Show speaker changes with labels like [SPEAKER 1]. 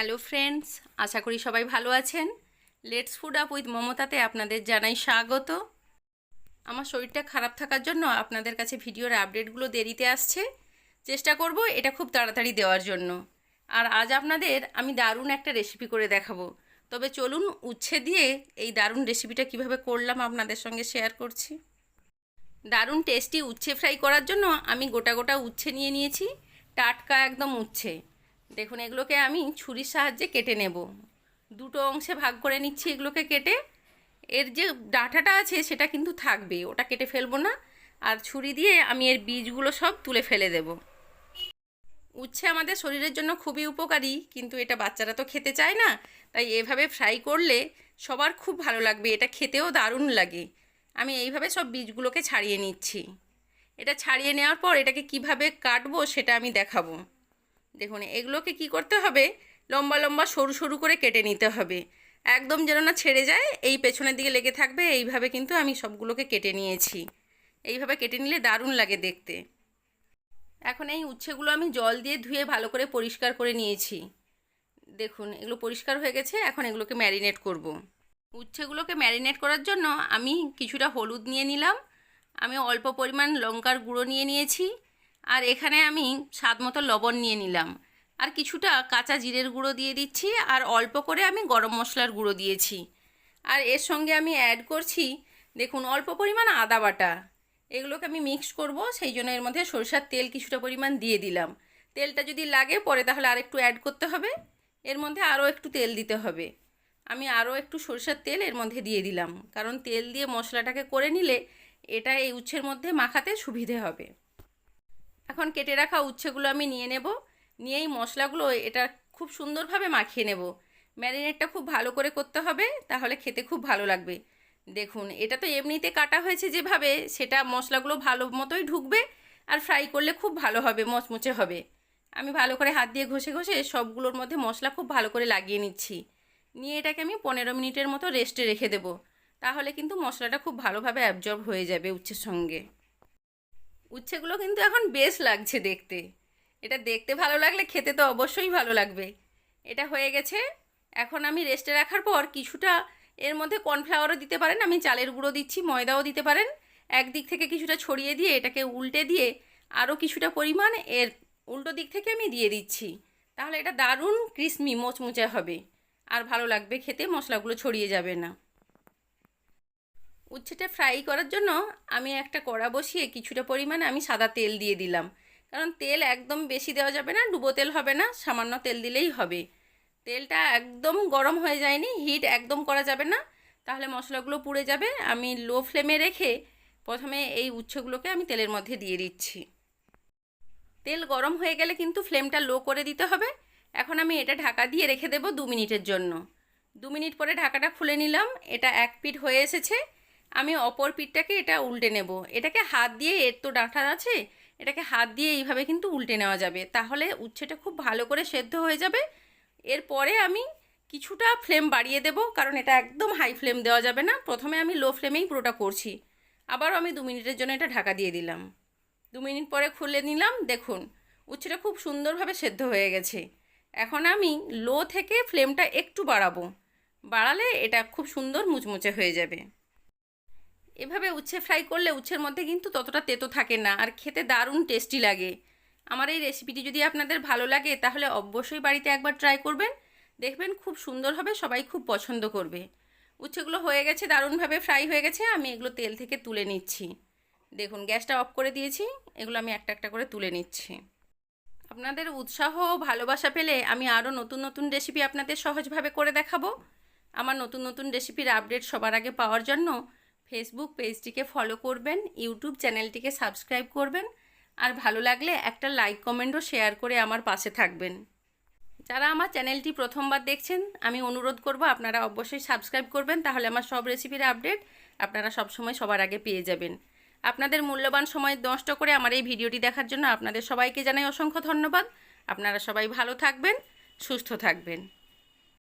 [SPEAKER 1] Hello friends, আশা করি সবাই ভালো আছেন। লেটস ফুড আপ উইথ মমতাতে আপনাদের জানাই স্বাগত। আমার শরীরটা খারাপ থাকার জন্য আপনাদের কাছে ভিডিওর আপডেটগুলো দেরিতে আসছে। চেষ্টা করব এটা খুব তাড়াতাড়ি দেওয়ার জন্য। আর আজ আপনাদের আমি দারুণ একটা রেসিপি করে দেখাবো। তবে চলুন উচ্ছে দিয়ে এই দারুণ রেসিপিটা কিভাবে করলাম আপনাদের সঙ্গে শেয়ার করছি। দারুণ টেস্টি উচ্ছে ফ্রাই করার জন্য আমি গোটা গোটা উচ্ছে নিয়ে নিয়েছি, টাটকা একদম উচ্ছে। দেখুন, এগুলোকে আমি ছুরির সাহায্যে কেটে নেব। দুটো অংশে ভাগ করে নিচ্ছি এগুলোকে কেটে। এর যে ডাঁটাটা আছে সেটা কিন্তু থাকবে, ওটা কেটে ফেলবো না। আর ছুরি দিয়ে আমি এর বীজগুলো সব তুলে ফেলে দেব। উচ্ছে আমাদের শরীরের জন্য খুবই উপকারী, কিন্তু এটা বাচ্চারা তো খেতে চায় না। তাই এভাবে ফ্রাই করলে সবার খুব ভালো লাগবে, এটা খেতেও দারুণ লাগে। আমি এইভাবে সব বীজগুলোকে ছাড়িয়ে নিচ্ছি। এটা ছাড়িয়ে নেওয়ার পর এটাকে কিভাবে কাটবো সেটা আমি দেখাবো। দেখুন, এগুলোকে কি করতে হবে, লম্বা লম্বা সরু সরু করে কেটে নিতে হবে। একদম যেন না ছেড়ে যায়, এই পেছনের দিকে লেগে থাকবে। এইভাবে কিন্তু আমি সবগুলোকে কেটে নিয়েছি। এইভাবে কেটে নিলে দারুণ লাগে দেখতে। এখন এই উচ্ছেগুলো আমি জল দিয়ে ধুয়ে ভালো করে পরিষ্কার করে নিয়েছি। দেখুন, এগুলো পরিষ্কার হয়ে গেছে। এখন এগুলোকে ম্যারিনেট করব। উচ্ছেগুলোকে ম্যারিনেট করার জন্য আমি কিছুটা হলুদ নিয়ে নিলাম, আমি অল্প পরিমাণ লঙ্কার গুঁড়ো নিয়ে নিয়েছি, আর এখানে আমি স্বাদ মতো লবণ নিয়ে নিলাম, আর কিছুটা কাঁচা জিরের গুঁড়ো দিয়ে দিচ্ছি, আর অল্প করে আমি গরম মশলার গুঁড়ো দিয়েছি। আর এর সঙ্গে আমি অ্যাড করছি, দেখুন, অল্প পরিমাণ আদা বাটা। এগুলোকে আমি মিক্স করব, সেই জন্য এর মধ্যে সরষের তেল কিছুটা পরিমাণ দিয়ে দিলাম। তেলটা যদি লাগে পরে তাহলে আর একটু অ্যাড করতে হবে, এর মধ্যে আরও একটু তেল দিতে হবে। আমি আরও একটু সরষের তেল এর মধ্যে দিয়ে দিলাম, কারণ তেল দিয়ে মশলাটাকে করে নিলে এটা এই উচ্ছের মধ্যে মাখাতে সুবিধে হবে। এখন কেটে রাখা উচ্ছেগুলো আমি নিয়ে নেব, নিয়েই মশলাগুলো এটা খুব সুন্দরভাবে মাখিয়ে নেব। ম্যারিনেটটা খুব ভালো করে করতে হবে, তাহলে খেতে খুব ভালো লাগবে। দেখুন, এটা তো এমনিতে কাটা হয়েছে যেভাবে, সেটা মশলাগুলো ভালো মতোই ঢুকবে, আর ফ্রাই করলে খুব ভালো হবে, মচমচে হবে। আমি ভালো করে হাত দিয়ে ঘষে ঘষে সবগুলোর মধ্যে মশলা খুব ভালো করে লাগিয়ে নিচ্ছি। নিয়ে এটাকে আমি 15 মিনিটের মতো রেস্টে রেখে দেব। তাহলে কিন্তু মশলাটা খুব ভালোভাবে অ্যাবজর্ব হয়ে যাবে উচ্ছের সঙ্গে। উচ্ছেগুলো কিন্তু এখন বেশ লাগছে দেখতে। এটা দেখতে ভালো লাগলে খেতে তো অবশ্যই ভালো লাগবে। এটা হয়ে গেছে। এখন আমি রেস্টে রাখার পর কিছুটা এর মধ্যে কর্নফ্লাওয়ারও দিতে পারেন, আমি চালের গুঁড়ো দিচ্ছি, ময়দাও দিতে পারেন। একদিক থেকে কিছুটা ছড়িয়ে দিয়ে এটাকে উল্টে দিয়ে আরও কিছুটা পরিমাণ এর উল্টো দিক থেকে আমি দিয়ে দিচ্ছি। তাহলে এটা দারুণ ক্রিসমি মোচমুচে হবে, আর ভালো লাগবে খেতে, মশলাগুলো ছড়িয়ে যাবে না। উচ্ছেটা ফ্রাই করার জন্য আমি একটা কড়া বসিয়ে কিছুটা পরিমাণে আমি সাদা তেল দিয়ে দিলাম, কারণ তেল একদম বেশি দেওয়া যাবে না, ডুবো তেল হবে না, সামান্য তেল দিলেই হবে। তেলটা একদম গরম হয়ে যায়নি, হিট একদম করা যাবে না, তাহলে মশলাগুলো পুড়ে যাবে। আমি লো ফ্লেমে রেখে প্রথমে এই উচ্ছেগুলোকে আমি তেলের মধ্যে দিয়ে দিচ্ছি। তেল গরম হয়ে গেলে কিন্তু ফ্লেমটা লো করে দিতে হবে। এখন আমি এটা ঢাকা দিয়ে রেখে দেব 2 মিনিটের জন্য। 2 মিনিট পরে ঢাকাটা খুলে নিলাম, এটা এক পিঠ হয়ে এসেছে। আমি অপর পিঠটাকে এটা উল্টে নেব। এটাকে হাত দিয়ে, এর তো ডাঁটা আছে, এটাকে হাত দিয়ে এইভাবে কিন্তু উল্টে নেওয়া যাবে, তাহলে উচ্ছেটা খুব ভালো করে সেদ্ধ হয়ে যাবে। এরপরে আমি কিছুটা ফ্লেম বাড়িয়ে দেব, কারণ এটা একদম হাই ফ্লেম দেওয়া যাবে না। প্রথমে আমি লো ফ্লেমেই পুরোটা করছি। আবারও আমি 2 মিনিটের জন্য এটা ঢাকা দিয়ে দিলাম। 2 মিনিট পরে খুলে নিলাম, দেখুন উচ্ছেটা খুব সুন্দরভাবে সেদ্ধ হয়ে গেছে। এখন আমি লো থেকে ফ্লেমটা একটু বাড়াবো, বাড়ালে এটা খুব সুন্দর মুচমুচে হয়ে যাবে। এভাবে উচ্ছে ফ্রাই করলে উচ্ছের মধ্যে কিন্তু ততটা তেতো থাকে না, আর খেতে দারুণ টেস্টি লাগে। আমার এই রেসিপিটি যদি আপনাদের ভালো লাগে তাহলে অবশ্যই বাড়িতে একবার ট্রাই করবেন, দেখবেন খুব সুন্দর হবে, সবাই খুব পছন্দ করবে। উচ্ছেগুলো হয়ে গেছে, দারুণভাবে ফ্রাই হয়ে গেছে। আমি এগুলো তেল থেকে তুলে নিচ্ছি। দেখুন, গ্যাসটা অফ করে দিয়েছি, এগুলো আমি একটা একটা করে তুলে নিচ্ছি। আপনাদের উৎসাহ ও ভালোবাসা পেলে আমি আরও নতুন নতুন রেসিপি আপনাদের সহজভাবে করে দেখাবো। আমার নতুন নতুন রেসিপির আপডেট সবার আগে পাওয়ার জন্য ফেসবুক পেজটিকে ফলো করবেন, ইউটিউব চ্যানেলটিকে সাবস্ক্রাইব করবেন, আর ভালো লাগলে একটা লাইক কমেন্টও শেয়ার করে আমার পাশে থাকবেন। যারা আমার চ্যানেলটি প্রথমবার দেখছেন, আমি অনুরোধ করব আপনারা অবশ্যই সাবস্ক্রাইব করবেন, তাহলে আমার সব রেসিপির আপডেট আপনারা সবসময় সবার আগে পেয়ে যাবেন। আপনাদের মূল্যবান সময় নষ্ট করে আমার এই ভিডিওটি দেখার জন্য আপনাদের সবাইকে জানাই অসংখ্য ধন্যবাদ। আপনারা সবাই ভালো থাকবেন, সুস্থ থাকবেন।